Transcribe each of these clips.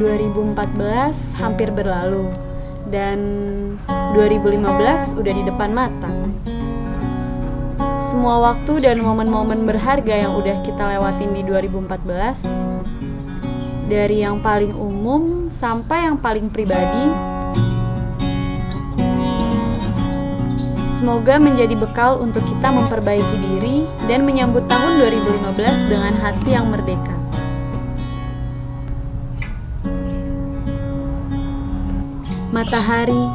...2014 hampir berlalu dan 2015 udah di depan mata. Semua waktu dan momen-momen berharga yang udah kita lewatin di 2014, dari yang paling umum sampai yang paling pribadi, semoga menjadi bekal untuk kita memperbaiki diri dan menyambut tahun 2015 dengan hati yang merdeka. Matahari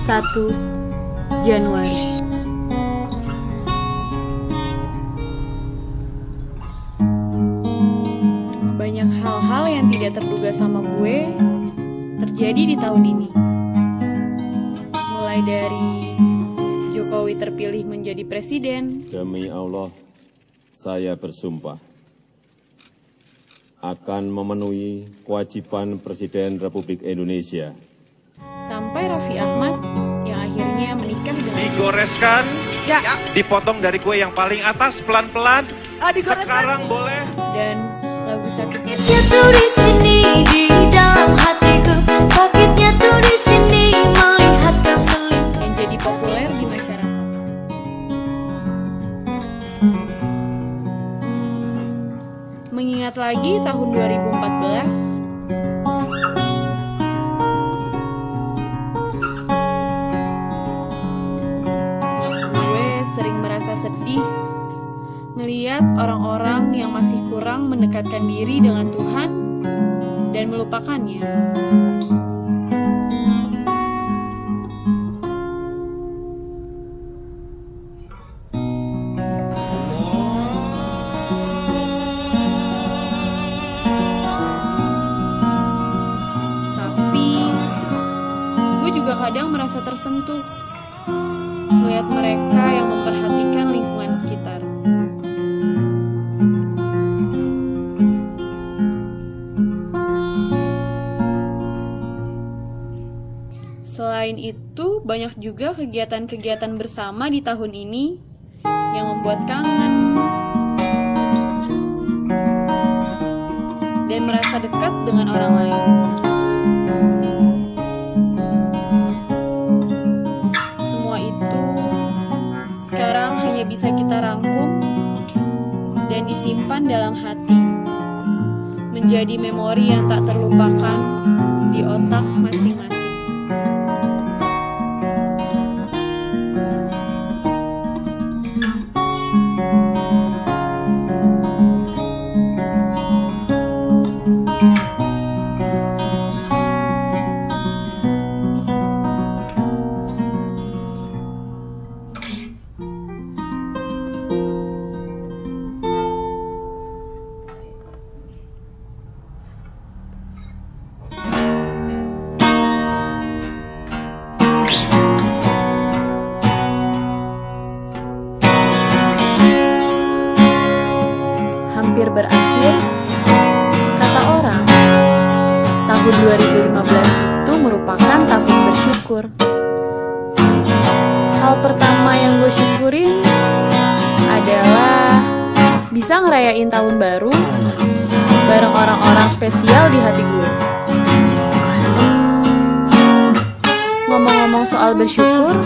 1 Januari. Banyak hal-hal yang tidak terduga sama gue terjadi di tahun ini. Mulai dari Jokowi terpilih menjadi presiden. Demi Allah, saya bersumpah akan memenuhi kewajiban Presiden Republik Indonesia. Sampai Raffi Ahmad yang akhirnya menikah dengan digoreskan, dipotong dari kue yang paling atas pelan-pelan. Sekarang boleh. Dan lagu sakitnya tuh di sini di dalam hatiku, sakitnya tuh di sini melihat kau selingkuh, yang jadi populer di masyarakat. Mengingat lagi tahun 2014, gue sering merasa sedih melihat orang-orang yang masih kurang mendekatkan diri dengan Tuhan dan melupakannya. Tapi gue juga kadang merasa tersentuh melihat mereka yang memperhatikan lingkungan sekitar. Selain itu, banyak juga kegiatan-kegiatan bersama di tahun ini yang membuat kangen dan merasa dekat dengan orang lain. Semua itu sekarang hanya bisa kita rangkum dan disimpan dalam hati, menjadi memori yang tak terlupakan di otak masing-masing. Hampir berakhir, kata orang, tahun 2015 itu merupakan tahun bersyukur. Hal pertama yang gue syukurin adalah bisa ngerayain tahun baru bareng orang-orang spesial di hati gue. Ngomong-ngomong soal bersyukur,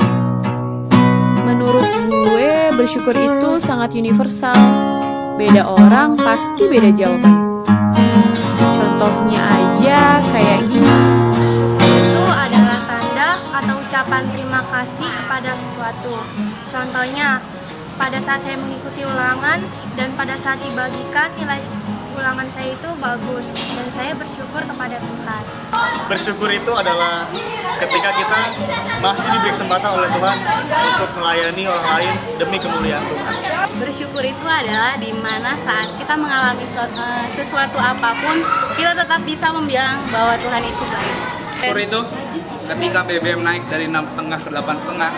menurut gue bersyukur itu sangat universal. Beda orang pasti beda jawaban. Contohnya aja kayak gini. Bersyukur itu adalah tanda atau ucapan terima kasih kepada sesuatu. Contohnya, pada saat saya mengikuti ulangan dan pada saat dibagikan nilai ulangan saya itu bagus dan saya bersyukur kepada Tuhan. Bersyukur itu adalah ketika kita masih diberi kesempatan oleh Tuhan untuk melayani orang lain demi kemuliaan Tuhan. Bersyukur itu adalah di mana saat kita mengalami sesuatu apapun, kita tetap bisa membilang bahwa Tuhan itu baik. Bersyukur itu ketika BBM naik dari 6,5 ke 8,5,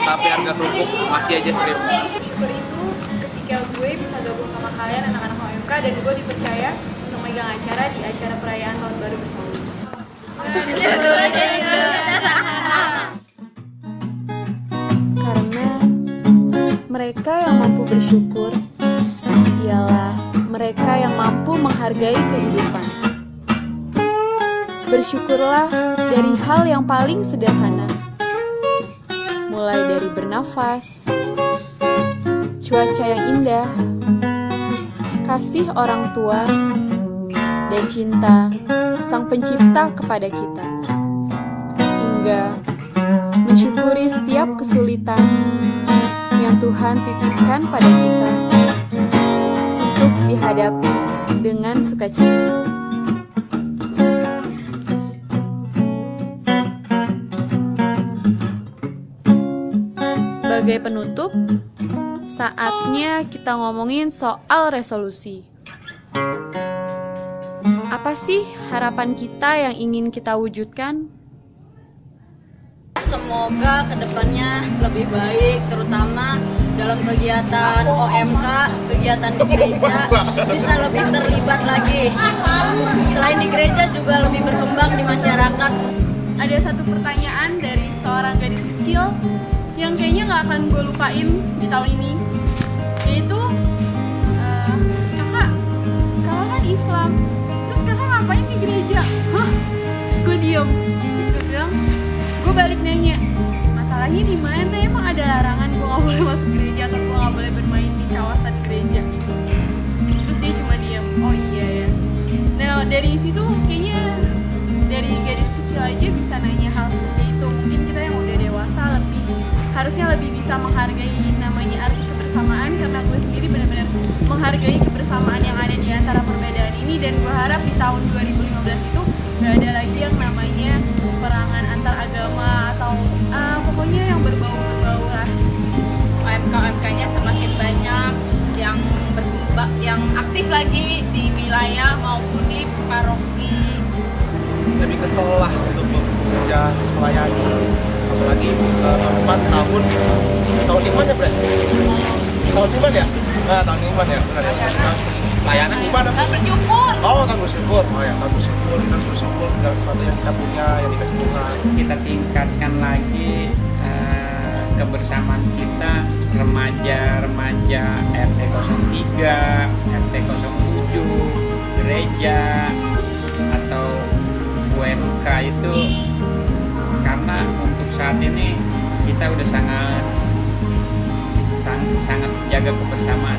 tapi harga kerupuk masih aja 1.000. Bersyukur itu ketika gue bisa gabung sama kalian anak-anak OMK dan gue dipercaya untuk megang acara di acara perayaan tahun baru bersama. Karena Mereka yang mampu bersyukur ialah mereka yang mampu menghargai kehidupan. Bersyukurlah dari hal yang paling sederhana, mulai dari bernafas, cuaca yang indah, kasih orang tua, dan cinta Sang Pencipta kepada kita, hingga mensyukuri setiap kesulitan yang Tuhan titipkan pada kita untuk dihadapi dengan sukacita. Sebagai penutup, saatnya kita ngomongin soal resolusi. Apa sih harapan kita yang ingin kita wujudkan? Semoga kedepannya lebih baik, terutama dalam kegiatan OMK, kegiatan di gereja bisa lebih terlibat lagi. Selain di gereja juga lebih berkembang di masyarakat. Ada satu pertanyaan dari seorang gadis kecil yang kayaknya gak akan gue lupain di tahun ini, yaitu kakak kan Islam, terus kakak ngapain di gereja? Hah? Terus gue diem, terus gue bilang, gue balik nanya, masalahnya di mana? Emang ada larangan gue gak boleh masuk gereja atau gue gak boleh bermain di kawasan gereja gitu? Terus dia cuma diem, oh iya ya. Nah dari situ kayaknya dari gadis kecil aja bisa nanya hal seperti itu. Mungkin kita yang udah dewasa harusnya lebih bisa menghargai namanya arti kebersamaan, karena gue sendiri benar-benar menghargai kebersamaan yang ada di antara perbedaan ini, dan gue harap di tahun 2015 itu gak ada lagi yang namanya perangan antar agama atau pokoknya yang berbau rasis. OMK-OMK-nya semakin banyak yang aktif lagi di wilayah maupun di paroki. Lebih getol lah untuk bekerja, terus melayani. Apalagi tahun iman ya, Bre? Tahun iman ya? Nah, tahun iman ya, benar ya. Layanan gimana? Dan bersyukur. Oh, tahun bersyukur. Oh ya, tahun bersyukur. Kita harus bersyukur segala sesuatu yang kita punya, yang dikasih Tuhan. Kita tingkatkan lagi kebersamaan kita, remaja-remaja RT 03, RT 07, gereja atau UMK itu, karena untuk saat ini kita udah sangat jaga kebersamaan.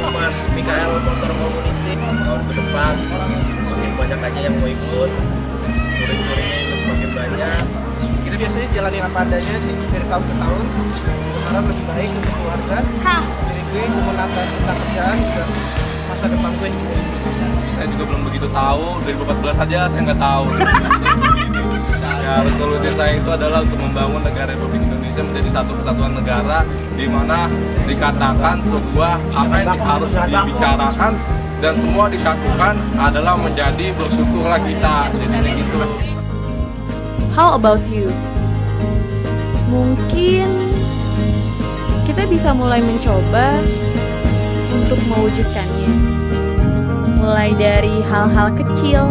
Mas Mikael Motor Community tahun ke depan semakin banyak aja yang mau ikut, murid-muridnya juga semakin banyak. Kita biasanya jalani apa adanya sih dari tahun ke tahun, berharap lebih baik untuk keluarga. Jadi gue menata tentang kerjaan juga masa depan gue di 2015. Saya juga belum begitu tahu, 2014 aja saya nggak tahu. Ya, resolusi saya itu adalah untuk membangun negara Republik Indonesia menjadi satu kesatuan negara, di mana dikatakan sebuah apa yang harus dibicarakan dan semua disatukan adalah menjadi bersyukurlah kita. Jadi begitu. How about you? Mungkin kita bisa mulai mencoba untuk mewujudkannya. Mulai dari hal-hal kecil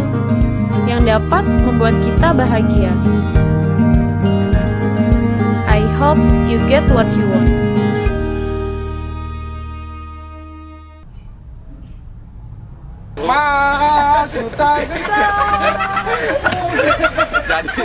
yang dapat membuat kita bahagia. I hope you get what you want. Maju tak Jadi